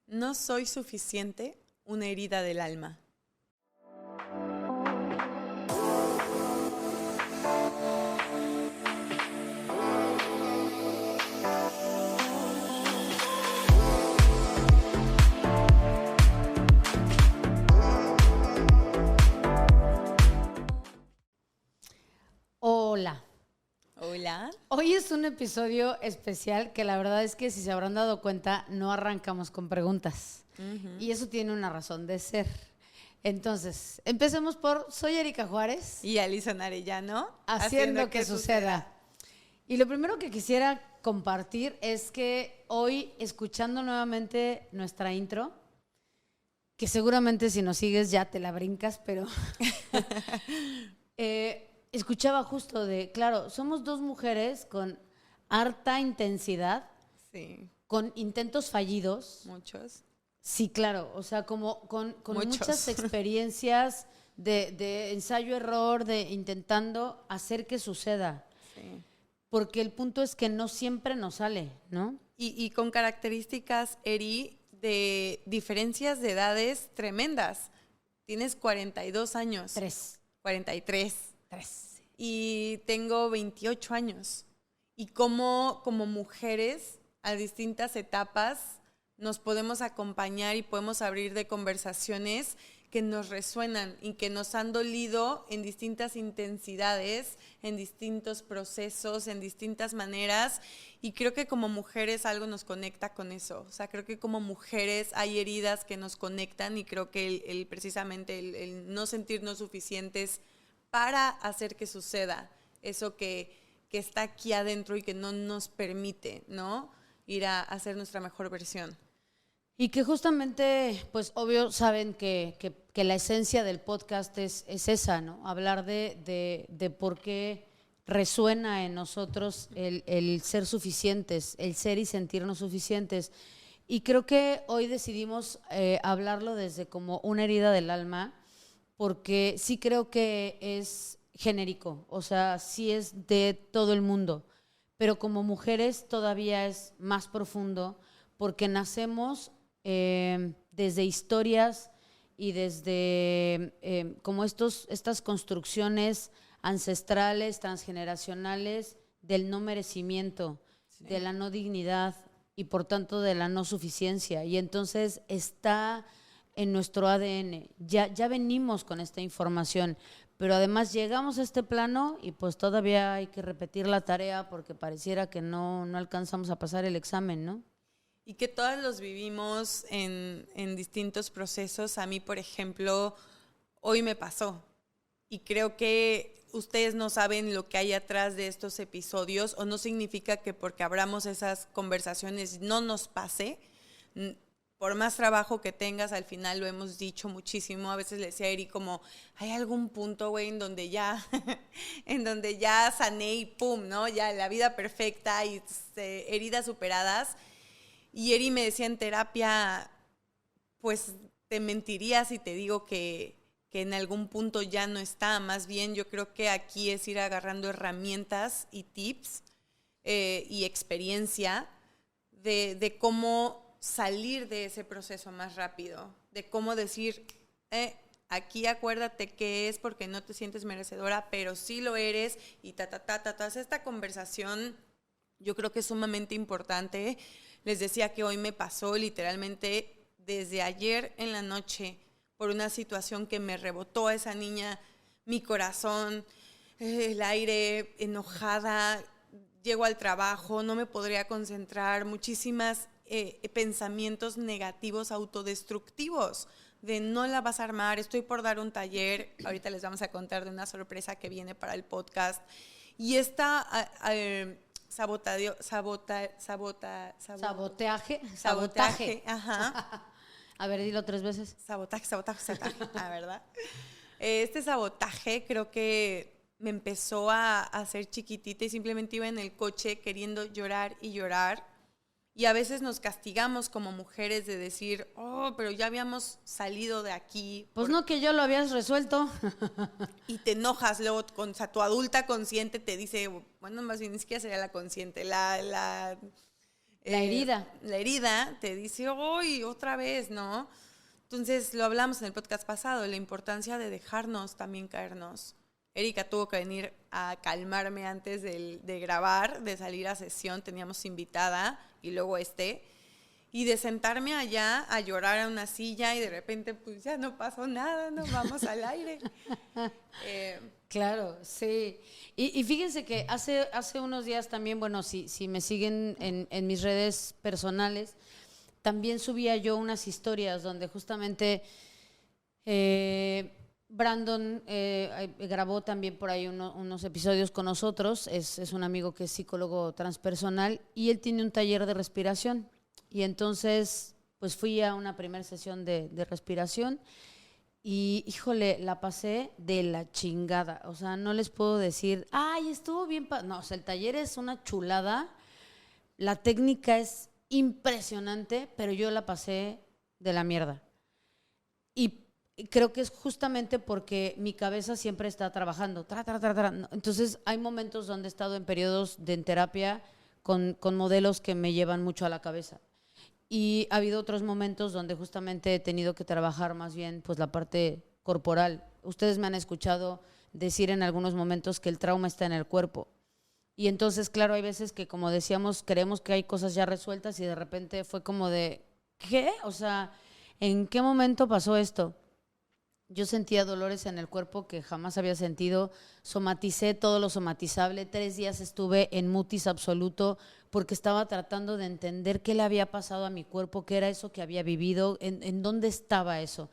No soy suficiente, una herida del alma. Hola. Hola. Hoy es un episodio especial que la verdad es que si se habrán dado cuenta no arrancamos con preguntas. Y eso tiene una razón de ser. Entonces, empecemos por soy Erika Juárez. Y Alison Arellano. Haciendo que suceda. Y lo primero que quisiera compartir es que hoy, escuchando nuevamente nuestra intro, que seguramente si nos sigues ya te la brincas, pero escuchaba justo de, claro, somos dos mujeres con harta intensidad, Sí. con intentos fallidos. Muchos. Sí, claro, o sea, como con Muchos. muchas experiencias de ensayo-error, de intentando hacer que suceda. Sí. Porque el punto es que no siempre nos sale, ¿no? Y con características, Eri, de diferencias de edades tremendas. Tienes 42 años. 43. 3. Y tengo 28 años. Y como mujeres, a distintas etapas, nos podemos acompañar y podemos abrir de conversaciones que nos resuenan y que nos han dolido en distintas intensidades, en distintos procesos, en distintas maneras. Y creo que como mujeres algo nos conecta con eso. O sea, creo que como mujeres hay heridas que nos conectan y creo que precisamente el no sentirnos suficientes para hacer que suceda eso que está aquí adentro y que no nos permite, ¿no?, ir a hacer nuestra mejor versión. Y que justamente, pues obvio, saben que la esencia del podcast es esa, ¿no? Hablar de por qué resuena en nosotros el ser suficientes, el ser y sentirnos suficientes. Y creo que hoy decidimos hablarlo desde como una herida del alma, porque sí creo que es genérico, o sea, sí es de todo el mundo, pero como mujeres todavía es más profundo porque nacemos desde historias y desde como estas construcciones ancestrales, transgeneracionales del no merecimiento, sí, de la no dignidad y por tanto de la no suficiencia. Y entonces está en nuestro ADN. Ya venimos con esta información, pero además llegamos a este plano y pues todavía hay que repetir la tarea porque pareciera que no alcanzamos a pasar el examen, ¿no? Y que todas los vivimos en distintos procesos. A mí, por ejemplo, hoy me pasó. Y creo que ustedes no saben lo que hay atrás de estos episodios, o no significa que porque abramos esas conversaciones no nos pase. Por más trabajo que tengas, al final lo hemos dicho muchísimo. A veces le decía a Eri como, hay algún punto, güey, en donde ya sané y pum, ¿no? Ya la vida perfecta y heridas superadas. Y Eri me decía en terapia, pues te mentiría si te digo que en algún punto ya no está. Más bien yo creo que aquí es ir agarrando herramientas y tips y experiencia de cómo salir de ese proceso más rápido, de cómo decir, aquí acuérdate que es porque no te sientes merecedora, pero sí lo eres, y esta conversación yo creo que es sumamente importante. Les decía que hoy me pasó literalmente desde ayer en la noche por una situación que me rebotó a esa niña, mi corazón, el aire, enojada, llego al trabajo, no me podría concentrar, muchísimas pensamientos negativos, autodestructivos, de no la vas a armar, estoy por dar un taller, ahorita les vamos a contar de una sorpresa que viene para el podcast, y esta sabotaje, ajá. A ver, dilo 3 veces. Sabotaje, ¿verdad? Este sabotaje creo que me empezó a hacer chiquitita y simplemente iba en el coche queriendo llorar y llorar. Y a veces nos castigamos como mujeres de decir, pero ya habíamos salido de aquí. Pues no, que yo lo habías resuelto. Y te enojas, luego tu adulta consciente te dice, bueno, más bien ni siquiera sería la consciente, la La herida te dice, ¡uy, otra vez!, ¿no? Entonces, lo hablamos en el podcast pasado, la importancia de dejarnos también caernos. Erika tuvo que venir a calmarme antes de grabar, de salir a sesión, teníamos invitada y luego y de sentarme allá a llorar a una silla y de repente pues ya no pasó nada, nos vamos al aire. Claro, sí. Y fíjense que hace unos días también, bueno, si me siguen en mis redes personales, también subía yo unas historias donde justamente Brandon grabó también por ahí unos episodios con nosotros, es un amigo que es psicólogo transpersonal y él tiene un taller de respiración y entonces pues fui a una primera sesión de respiración y híjole, la pasé de la chingada, o sea, no les puedo decir, ay, estuvo bien, no, o sea, el taller es una chulada, la técnica es impresionante, pero yo la pasé de la mierda. Y creo que es justamente porque mi cabeza siempre está trabajando. Entonces hay momentos donde he estado en periodos de terapia con modelos que me llevan mucho a la cabeza. Y ha habido otros momentos donde justamente he tenido que trabajar más bien pues la parte corporal. Ustedes me han escuchado decir en algunos momentos que el trauma está en el cuerpo. Y entonces, claro, hay veces que, como decíamos, creemos que hay cosas ya resueltas y de repente fue como de, ¿qué? O sea, ¿en qué momento pasó esto? Yo sentía dolores en el cuerpo que jamás había sentido, somaticé todo lo somatizable, 3 días estuve en mutis absoluto porque estaba tratando de entender qué le había pasado a mi cuerpo, qué era eso que había vivido, en dónde estaba eso.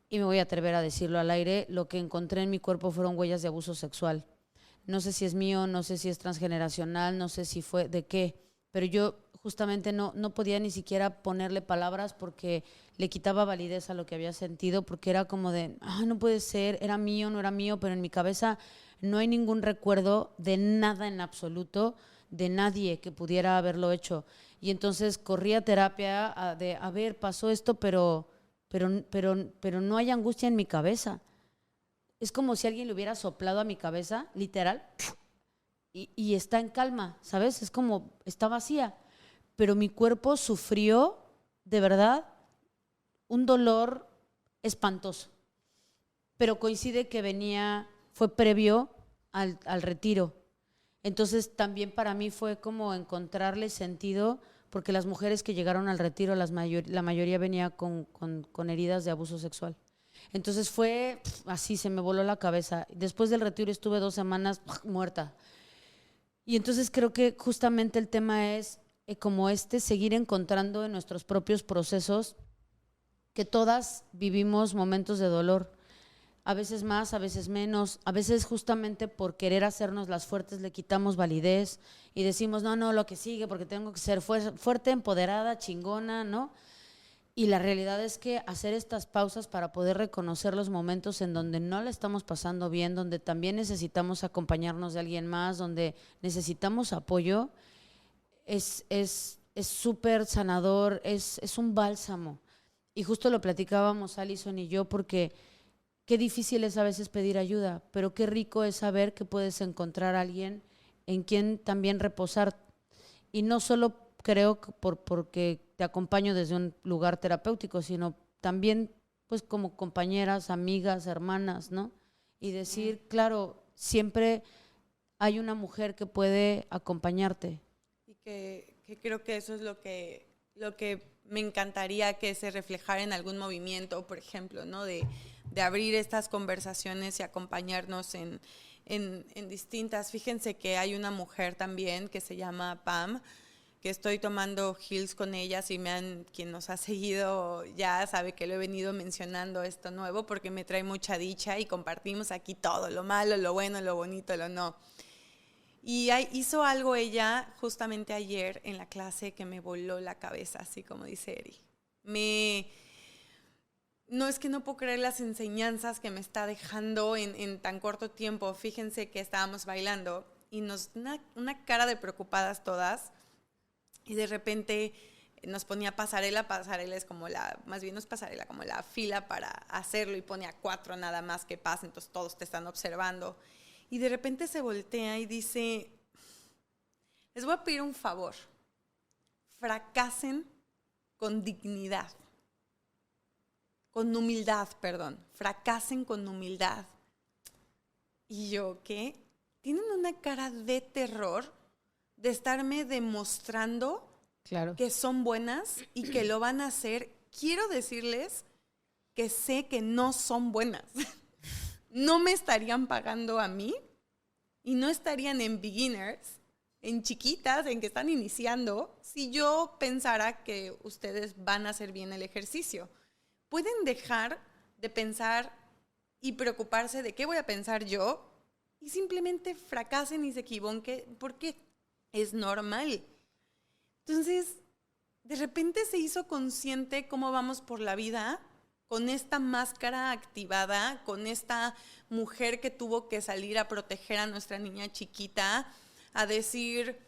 Y me voy a atrever a decirlo al aire, lo que encontré en mi cuerpo fueron huellas de abuso sexual. No sé si es mío, no sé si es transgeneracional, no sé si fue de qué, pero yo justamente no podía ni siquiera ponerle palabras porque le quitaba validez a lo que había sentido, porque era como de, no puede ser, era mío, no era mío, pero en mi cabeza no hay ningún recuerdo de nada en absoluto, de nadie que pudiera haberlo hecho. Y entonces corrí a terapia a ver, pasó esto, pero no hay angustia en mi cabeza. Es como si alguien le hubiera soplado a mi cabeza, literal, y está en calma, ¿sabes? Es como, está vacía. Pero mi cuerpo sufrió, de verdad, un dolor espantoso. Pero coincide que fue previo al retiro. Entonces también para mí fue como encontrarle sentido, porque las mujeres que llegaron al retiro, la mayoría venía con heridas de abuso sexual. Entonces fue así, se me voló la cabeza. Después del retiro estuve 2 semanas muerta. Y entonces creo que justamente el tema es como seguir encontrando en nuestros propios procesos que todas vivimos momentos de dolor. A veces más, a veces menos, a veces justamente por querer hacernos las fuertes le quitamos validez y decimos, no, lo que sigue porque tengo que ser fuerte, empoderada, chingona, ¿no? Y la realidad es que hacer estas pausas para poder reconocer los momentos en donde no la estamos pasando bien, donde también necesitamos acompañarnos de alguien más, donde necesitamos apoyo, es súper sanador, es un bálsamo. Y justo lo platicábamos Alison y yo porque qué difícil es a veces pedir ayuda, pero qué rico es saber que puedes encontrar a alguien en quien también reposar. Y no solo creo que porque te acompaño desde un lugar terapéutico, sino también pues como compañeras, amigas, hermanas, ¿no? Y decir, claro, siempre hay una mujer que puede acompañarte. Y que creo que eso es lo que me encantaría que se reflejara en algún movimiento, por ejemplo, ¿no? De abrir estas conversaciones y acompañarnos en distintas. Fíjense que hay una mujer también que se llama Pam, que estoy tomando Heals con ella. Quien nos ha seguido ya sabe que lo he venido mencionando esto nuevo porque me trae mucha dicha y compartimos aquí todo, lo malo, lo bueno, lo bonito, lo no. Y hizo algo ella justamente ayer en la clase que me voló la cabeza, así como dice Eri. No, es que no puedo creer las enseñanzas que me está dejando en tan corto tiempo. Fíjense que estábamos bailando y una cara de preocupadas todas. Y de repente nos ponía pasarela es como más bien no es pasarela, como la fila para hacerlo y ponía 4 nada más que pasen, entonces todos te están observando. Y de repente se voltea y dice, les voy a pedir un favor. fracasen con dignidad. Con humildad, perdón. Fracasen con humildad. Y yo, ¿qué? Tienen una cara de terror de estarme demostrando que son buenas y que lo van a hacer. Quiero decirles que sé que no son buenas. No me estarían pagando a mí y no estarían en beginners, en chiquitas, en que están iniciando, si yo pensara que ustedes van a hacer bien el ejercicio. Pueden dejar de pensar y preocuparse de qué voy a pensar yo y simplemente fracasen y se equivoquen porque es normal. Entonces, de repente se hizo consciente cómo vamos por la vida con esta máscara activada, con esta mujer que tuvo que salir a proteger a nuestra niña chiquita, a decir,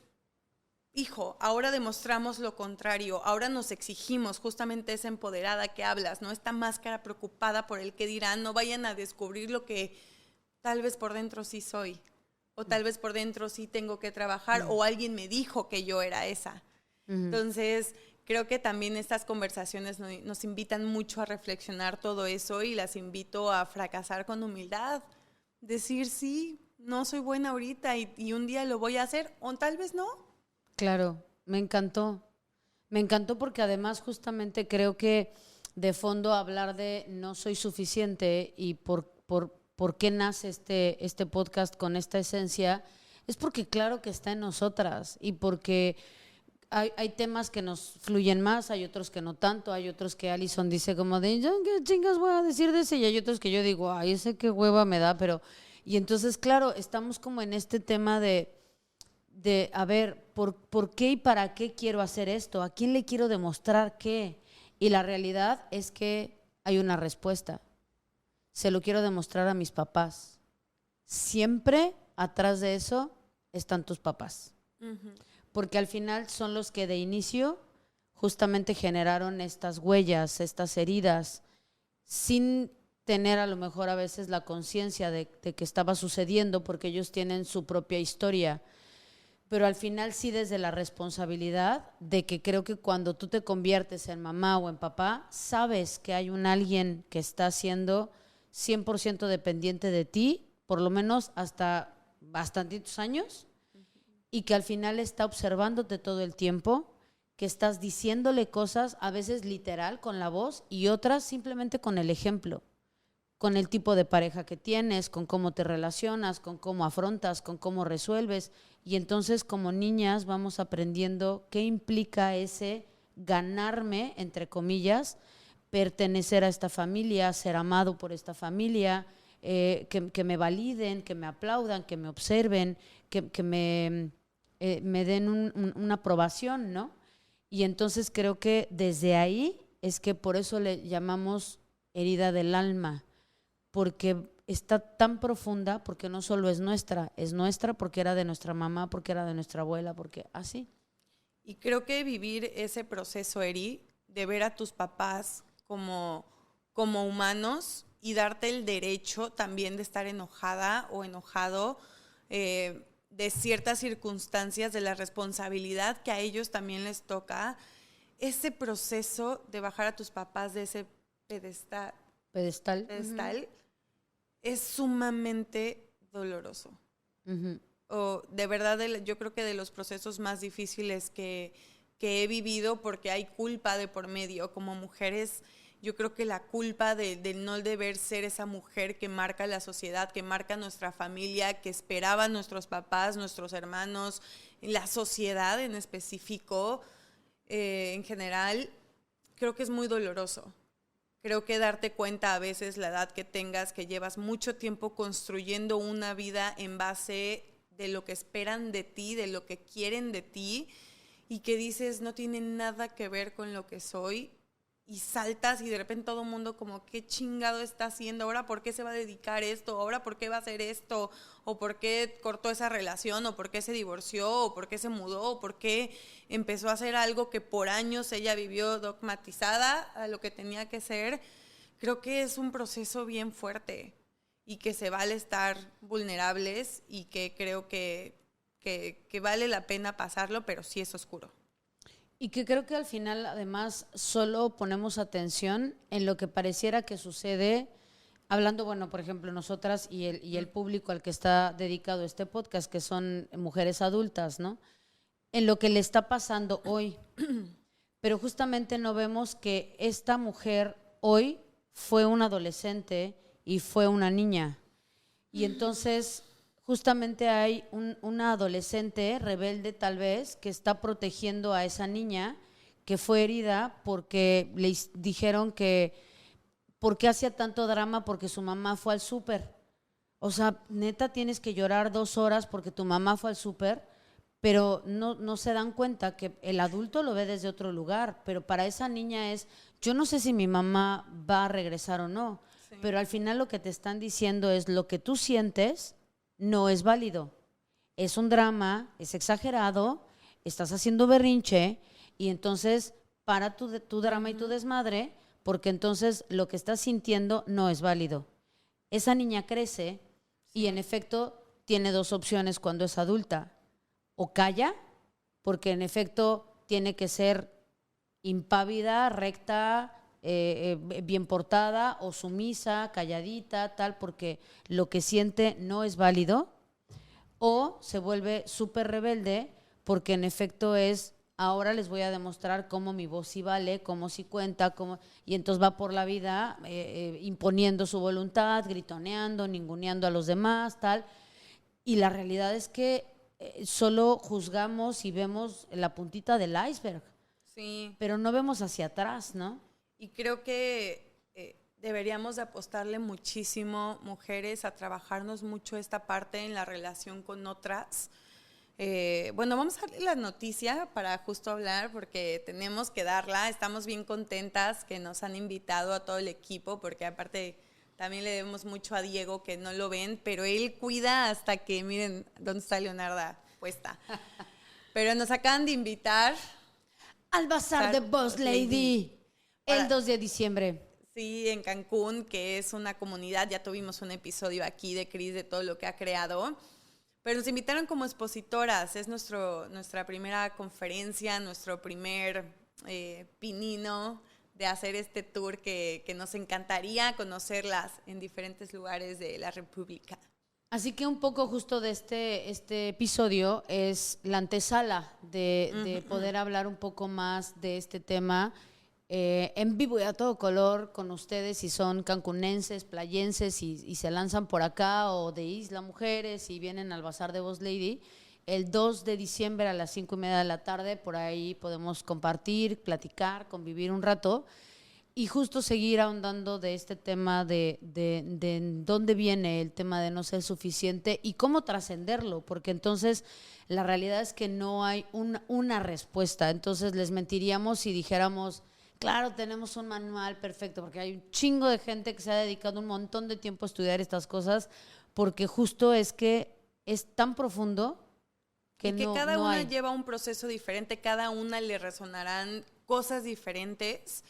hijo, ahora demostramos lo contrario, ahora nos exigimos justamente esa empoderada que hablas, ¿no? Esta máscara preocupada por el que dirán, no vayan a descubrir lo que tal vez por dentro sí soy, o tal vez por dentro sí tengo que trabajar, o alguien me dijo que yo era esa. Entonces, creo que también estas conversaciones nos invitan mucho a reflexionar todo eso y las invito a fracasar con humildad. Decir, sí, no soy buena ahorita y un día lo voy a hacer o tal vez no. Claro, me encantó. Me encantó porque además justamente creo que de fondo hablar de no soy suficiente y por qué nace este podcast con esta esencia es porque claro que está en nosotras y porque hay temas que nos fluyen más, hay otros que no tanto, hay otros que Alison dice como de, ¿qué chingas voy a decir de ese? Y hay otros que yo digo, ay, ese qué hueva me da, pero... Y entonces, claro, estamos como en este tema de a ver, ¿por qué y para qué quiero hacer esto? ¿A quién le quiero demostrar qué? Y la realidad es que hay una respuesta. Se lo quiero demostrar a mis papás. Siempre atrás de eso están tus papás. Uh-huh. Porque al final son los que de inicio justamente generaron estas huellas, estas heridas, sin tener a lo mejor a veces la conciencia de que estaba sucediendo, porque ellos tienen su propia historia. Pero al final sí desde la responsabilidad de que creo que cuando tú te conviertes en mamá o en papá, sabes que hay un alguien que está siendo 100% dependiente de ti, por lo menos hasta bastantitos años, y que al final está observándote todo el tiempo, que estás diciéndole cosas, a veces literal con la voz y otras simplemente con el ejemplo, con el tipo de pareja que tienes, con cómo te relacionas, con cómo afrontas, con cómo resuelves. Y entonces como niñas vamos aprendiendo qué implica ese ganarme, entre comillas, pertenecer a esta familia, ser amado por esta familia, que me validen, que me aplaudan, que me observen, que me den una aprobación, ¿no? Y entonces creo que desde ahí es que por eso le llamamos herida del alma, porque está tan profunda, porque no solo es nuestra porque era de nuestra mamá, porque era de nuestra abuela, porque así. Y creo que vivir ese proceso, Eri, de ver a tus papás como humanos y darte el derecho también de estar enojada o enojado de ciertas circunstancias, de la responsabilidad que a ellos también les toca, ese proceso de bajar a tus papás de ese pedestal. Uh-huh. Es sumamente doloroso. Uh-huh. De verdad, yo creo que de los procesos más difíciles que he vivido, porque hay culpa de por medio. Como mujeres, yo creo que la culpa de no deber ser esa mujer que marca la sociedad, que marca nuestra familia, que esperaban nuestros papás, nuestros hermanos, la sociedad en específico, en general, creo que es muy doloroso. Creo que darte cuenta a veces la edad que tengas, que llevas mucho tiempo construyendo una vida en base de lo que esperan de ti, de lo que quieren de ti, y que dices no tiene nada que ver con lo que soy, y saltas y de repente todo el mundo como qué chingado está haciendo, ahora por qué se va a dedicar esto, ahora por qué va a hacer esto, o por qué cortó esa relación, o por qué se divorció, o por qué se mudó, o por qué empezó a hacer algo que por años ella vivió dogmatizada a lo que tenía que ser. Creo que es un proceso bien fuerte y que se vale estar vulnerables y que creo que vale la pena pasarlo, pero sí es oscuro. Y que creo que al final, además, solo ponemos atención en lo que pareciera que sucede, hablando, bueno, por ejemplo, nosotras y el público al que está dedicado este podcast, que son mujeres adultas, ¿no? En lo que le está pasando hoy. Pero justamente no vemos que esta mujer hoy fue una adolescente y fue una niña. Y entonces justamente hay una adolescente rebelde tal vez que está protegiendo a esa niña que fue herida porque le dijeron que ¿por qué hacía tanto drama? Porque su mamá fue al súper. O sea, neta tienes que llorar 2 horas porque tu mamá fue al súper, pero no se dan cuenta que el adulto lo ve desde otro lugar, pero para esa niña es, yo no sé si mi mamá va a regresar o no, sí. Pero al final lo que te están diciendo es lo que tú sientes no es válido. Es un drama, es exagerado, estás haciendo berrinche y entonces para tu drama y tu desmadre, porque entonces lo que estás sintiendo no es válido. Esa niña crece y en efecto tiene 2 opciones cuando es adulta. O calla, porque en efecto tiene que ser impávida, recta, bien portada, o sumisa, calladita, tal, porque lo que siente no es válido, o se vuelve súper rebelde, porque en efecto es, ahora les voy a demostrar cómo mi voz sí vale, cómo sí cuenta, y entonces va por la vida imponiendo su voluntad, gritoneando, ninguneando a los demás, tal, y la realidad es que solo juzgamos y vemos la puntita del iceberg, sí, pero no vemos hacia atrás, ¿no? Y creo que deberíamos de apostarle muchísimo, mujeres, a trabajarnos mucho esta parte en la relación con otras. Bueno, vamos a darle la noticia para justo hablar, porque tenemos que darla. Estamos bien contentas que nos han invitado a todo el equipo, porque aparte también le debemos mucho a Diego, que no lo ven, pero él cuida hasta que, miren, ¿dónde está Leonarda puesta? Pero nos acaban de invitar al Bazar de Boss Lady, el 2 de diciembre. Sí, en Cancún, que es una comunidad, ya tuvimos un episodio aquí de Cris, de todo lo que ha creado, pero nos invitaron como expositoras. Es nuestra primera conferencia, nuestro primer pinino de hacer este tour que nos encantaría conocerlas en diferentes lugares de la República. Así que un poco justo de este episodio es la antesala de poder hablar un poco más de este tema en vivo y a todo color con ustedes, si son cancunenses, playenses y se lanzan por acá, o de Isla Mujeres y vienen al Bazar de Boss Lady. El 2 de diciembre a las 5:30 de la tarde, por ahí podemos compartir, platicar, convivir un rato y justo seguir ahondando de este tema de dónde viene el tema de no ser suficiente y cómo trascenderlo, porque entonces la realidad es que no hay una respuesta. Entonces les mentiríamos si dijéramos, claro, tenemos un manual perfecto, porque hay un chingo de gente que se ha dedicado un montón de tiempo a estudiar estas cosas, porque justo es que es tan profundo que y que no, cada no una hay. lleva un proceso diferente, cada una le resonarán cosas diferentes,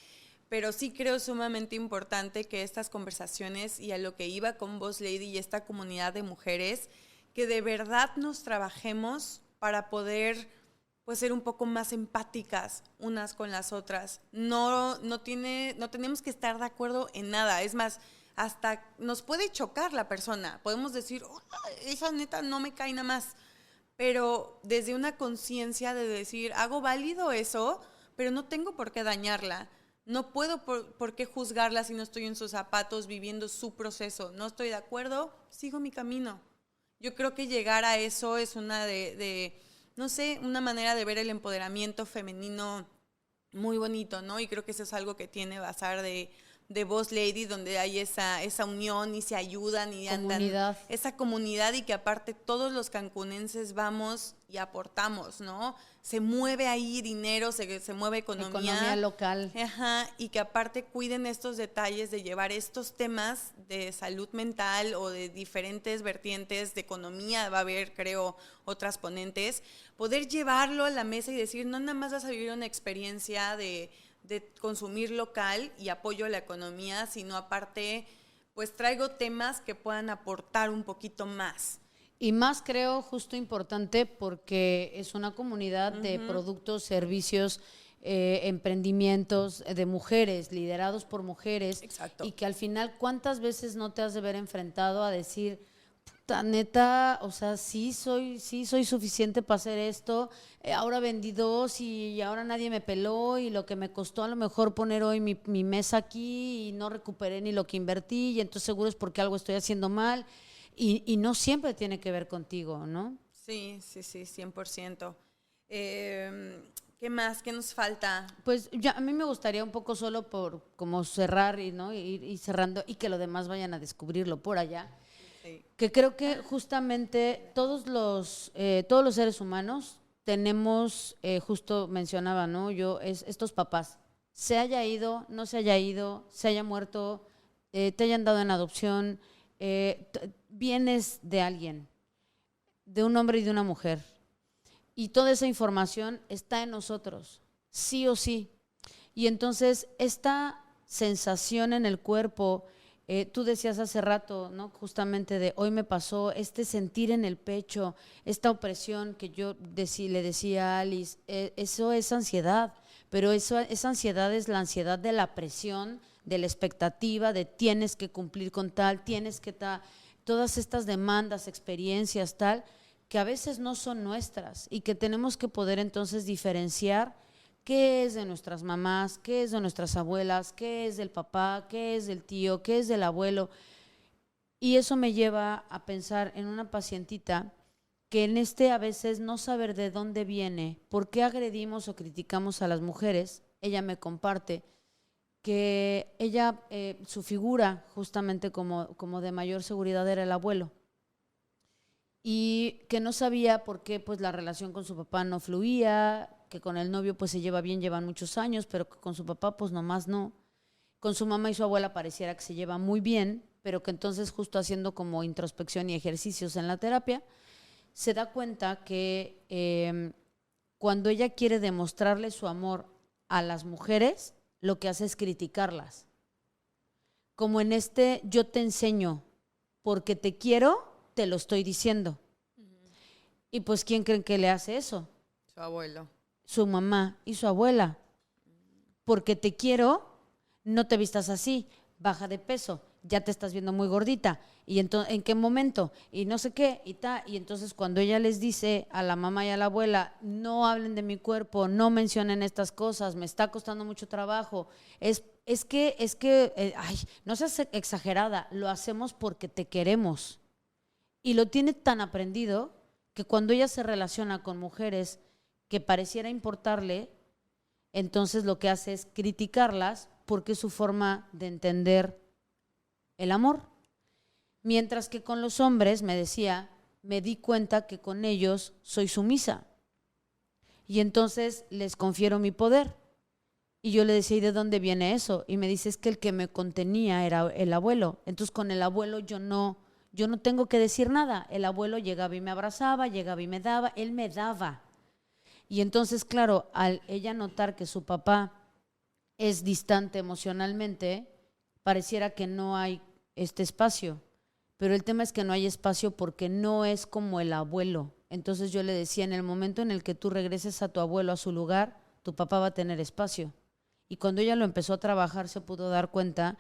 pero sí creo sumamente importante que estas conversaciones, y a lo que iba con Boss Lady y esta comunidad de mujeres, que de verdad nos trabajemos para poder pues ser un poco más empáticas unas con las otras. No tenemos que estar de acuerdo en nada. Es más, hasta nos puede chocar la persona. Podemos decir, oh, esa neta no me cae nada más. Pero desde una conciencia de decir, hago válido eso, pero no tengo por qué dañarla. No puedo por qué juzgarla si no estoy en sus zapatos viviendo su proceso. No estoy de acuerdo, sigo mi camino. Yo creo que llegar a eso es una no sé, una manera de ver el empoderamiento femenino muy bonito, ¿no? Y creo que eso es algo que tiene Bazar de Boss Lady, donde hay esa unión y se ayudan y andan. Esa comunidad, y que aparte todos los cancunenses vamos y aportamos, ¿no? Se mueve ahí dinero, se mueve economía local. Ajá, y que aparte cuiden estos detalles de llevar estos temas de salud mental o de diferentes vertientes de economía. Va a haber, creo, otras ponentes. Poder llevarlo a la mesa y decir, no nada más vas a vivir una experiencia de consumir local y apoyo a la economía, sino aparte, pues traigo temas que puedan aportar un poquito más. Y más creo justo importante porque es una comunidad de productos, servicios emprendimientos de mujeres, liderados por mujeres. Exacto. Y que al final, ¿cuántas veces no te has de ver enfrentado a decir, puta, neta, o sea, sí soy suficiente para hacer esto, ahora vendí 2 y ahora nadie me peló, y lo que me costó a lo mejor poner hoy mi mesa aquí y no recuperé ni lo que invertí, y entonces seguro es porque algo estoy haciendo mal, y no siempre tiene que ver contigo, ¿no? Sí, 100%. ¿Qué más? ¿Qué nos falta? Pues ya, a mí me gustaría un poco solo por como cerrar y no ir cerrando, y que los demás vayan a descubrirlo por allá. Sí. Que creo que justamente todos los seres humanos tenemos, justo mencionaba, ¿no? Estos papás, se haya ido, no se haya ido, se haya muerto, te hayan dado en adopción, vienes de alguien, de un hombre y de una mujer. Y toda esa información está en nosotros, sí o sí. Y entonces esta sensación en el cuerpo, tú decías hace rato, ¿no? Justamente de hoy me pasó, este sentir en el pecho, esta opresión que yo le decía a Alice, eso es ansiedad, pero esa ansiedad es la ansiedad de la presión, de la expectativa, de tienes que cumplir con tal, tienes que todas estas demandas, experiencias, tal, que a veces no son nuestras y que tenemos que poder entonces diferenciar qué es de nuestras mamás, qué es de nuestras abuelas, qué es del papá, qué es del tío, qué es del abuelo. Y eso me lleva a pensar en una pacientita que en a veces no saber de dónde viene, por qué agredimos o criticamos a las mujeres. Ella me comparte que ella, su figura justamente como de mayor seguridad era el abuelo, y que no sabía por qué pues la relación con su papá no fluía, que con el novio pues se lleva bien, llevan muchos años, pero que con su papá pues nomás no. Con su mamá y su abuela pareciera que se lleva muy bien, pero que entonces justo haciendo como introspección y ejercicios en la terapia, se da cuenta que cuando ella quiere demostrarle su amor a las mujeres, lo que hace es criticarlas. Como en yo te enseño porque te quiero, te lo estoy diciendo. Y pues, ¿quién creen que le hace eso? Su abuelo. Su mamá y su abuela. Porque te quiero, no te vistas así, baja de peso, ya te estás viendo muy gordita. ¿Y en qué momento? Y no sé qué, y entonces cuando ella les dice a la mamá y a la abuela, no hablen de mi cuerpo, no mencionen estas cosas, me está costando mucho trabajo, es que, no seas exagerada, lo hacemos porque te queremos. Y lo tiene tan aprendido que cuando ella se relaciona con mujeres que pareciera importarle, entonces lo que hace es criticarlas porque es su forma de entender el amor. Mientras que con los hombres, me decía, me di cuenta que con ellos soy sumisa. Y entonces les confiero mi poder. Y yo le decía, ¿y de dónde viene eso? Y me dice, es que el que me contenía era el abuelo. Entonces con el abuelo yo no tengo que decir nada. El abuelo llegaba y me abrazaba, llegaba y me daba, él me daba. Y entonces, claro, al ella notar que su papá es distante emocionalmente, pareciera que no hay este espacio. Pero el tema es que no hay espacio porque no es como el abuelo. Entonces yo le decía, en el momento en el que tú regreses a tu abuelo a su lugar, tu papá va a tener espacio. Y cuando ella lo empezó a trabajar, se pudo dar cuenta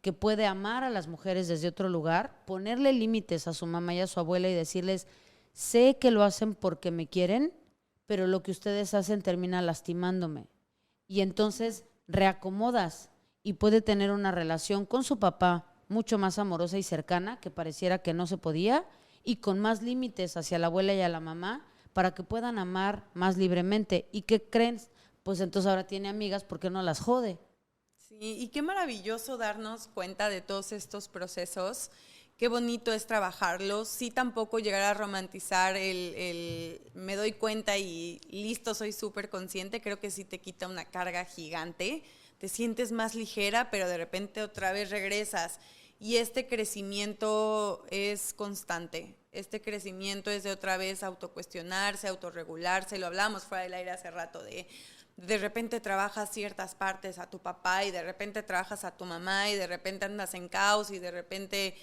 que puede amar a las mujeres desde otro lugar, ponerle límites a su mamá y a su abuela y decirles, sé que lo hacen porque me quieren, pero lo que ustedes hacen termina lastimándome. Y entonces reacomodas y puede tener una relación con su papá mucho más amorosa y cercana, que pareciera que no se podía, y con más límites hacia la abuela y a la mamá, para que puedan amar más libremente. ¿Y qué creen? Pues entonces ahora tiene amigas, ¿por qué no las jode? Sí, y qué maravilloso darnos cuenta de todos estos procesos. Qué bonito es trabajarlos. Sí, tampoco llegar a romantizar el me doy cuenta y listo, soy súper consciente. Creo que sí te quita una carga gigante. Te sientes más ligera, pero de repente otra vez regresas. Y este crecimiento es constante. Este crecimiento es de otra vez autocuestionarse, autorregularse. Lo hablamos fuera del aire hace rato de repente trabajas ciertas partes a tu papá y de repente trabajas a tu mamá y de repente andas en caos y de repente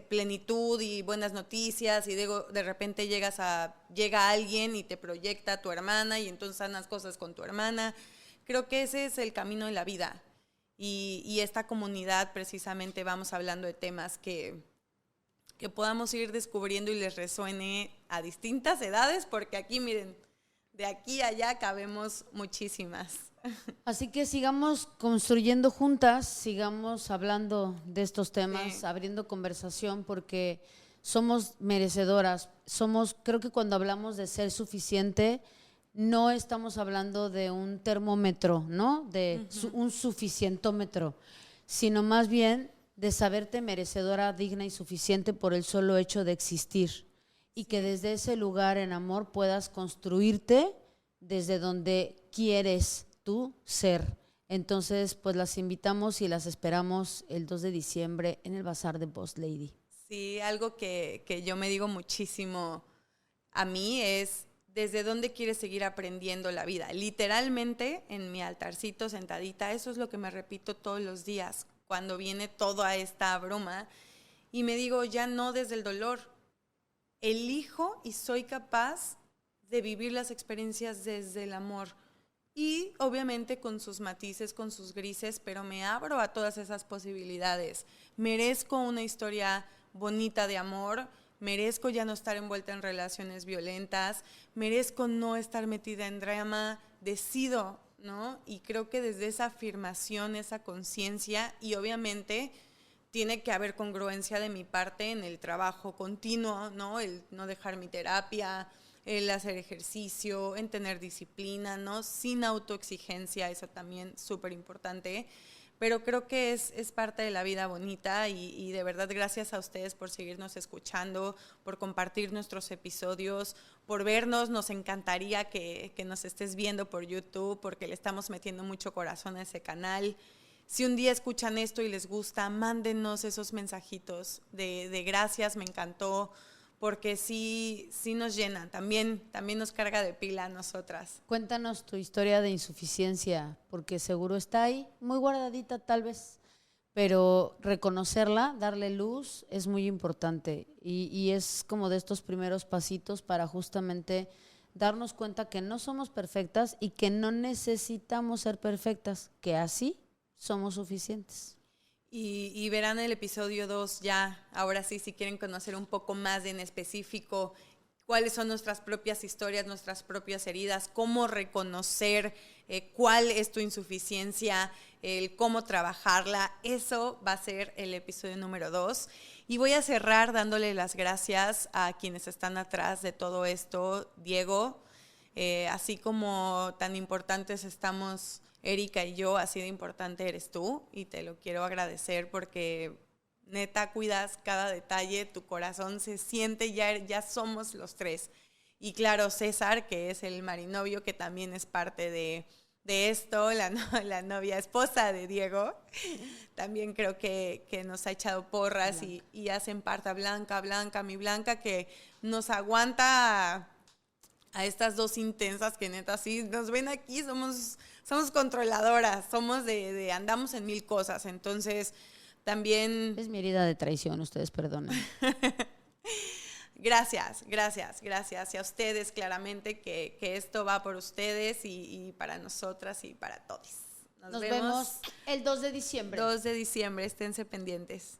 plenitud y buenas noticias y de repente llega alguien y te proyecta a tu hermana y entonces sanas cosas con tu hermana. creo que ese es el camino de la vida. Y esta comunidad precisamente vamos hablando de temas que podamos ir descubriendo y les resuene a distintas edades, porque aquí, miren, de aquí a allá cabemos muchísimas. Así que sigamos construyendo juntas, sigamos hablando de estos temas, sí, abriendo conversación, porque somos merecedoras. Creo que cuando hablamos de ser suficiente, no estamos hablando de un termómetro, ¿no? De un suficientómetro, sino más bien de saberte merecedora, digna y suficiente por el solo hecho de existir. Y que desde ese lugar en amor puedas construirte desde donde quieres tú ser. Entonces, pues las invitamos y las esperamos el 2 de diciembre en el Bazar de Boss Lady. Sí, algo que yo me digo muchísimo a mí es desde dónde quieres seguir aprendiendo la vida. Literalmente, en mi altarcito sentadita, eso es lo que me repito todos los días cuando viene toda esta broma. Y me digo, ya no desde el dolor. Elijo y soy capaz de vivir las experiencias desde el amor. Y obviamente con sus matices, con sus grises, pero me abro a todas esas posibilidades. Merezco una historia bonita de amor, merezco ya no estar envuelta en relaciones violentas, merezco no estar metida en drama, decido, ¿no? Y creo que desde esa afirmación, esa conciencia, y obviamente tiene que haber congruencia de mi parte en el trabajo continuo, ¿no? El no dejar mi terapia, el hacer ejercicio, en tener disciplina, ¿no? Sin autoexigencia, eso también súper importante. Pero creo que es parte de la vida bonita y de verdad gracias a ustedes por seguirnos escuchando, por compartir nuestros episodios, por vernos. Nos encantaría que nos estés viendo por YouTube porque le estamos metiendo mucho corazón a ese canal. Si un día escuchan esto y les gusta, mándenos esos mensajitos de gracias, me encantó, porque sí nos llenan, también nos carga de pila a nosotras. Cuéntanos tu historia de insuficiencia, porque seguro está ahí, muy guardadita tal vez, pero reconocerla, darle luz es muy importante y es como de estos primeros pasitos para justamente darnos cuenta que no somos perfectas y que no necesitamos ser perfectas, que así somos suficientes. Y verán el episodio 2 ya, ahora sí, si quieren conocer un poco más en específico cuáles son nuestras propias historias, nuestras propias heridas, cómo reconocer cuál es tu insuficiencia, cómo trabajarla. Eso va a ser el episodio número 2. Y voy a cerrar dándole las gracias a quienes están atrás de todo esto. Diego, así como tan importantes estamos Erika y yo, así de importante eres tú y te lo quiero agradecer porque neta cuidas cada detalle, tu corazón se siente, ya somos los tres. Y claro, César, que es el marinovio, que también es parte de esto, la novia esposa de Diego, también creo que nos ha echado porras y hacen parte Blanca, mi Blanca, que nos aguanta a estas dos intensas que neta sí nos ven aquí, somos controladoras, somos de andamos en mil cosas, entonces también... Es mi herida de traición, ustedes perdonen. Gracias. Y a ustedes claramente que esto va por ustedes y para nosotras y para todos. Nos vemos el 2 de diciembre. 2 de diciembre, esténse pendientes.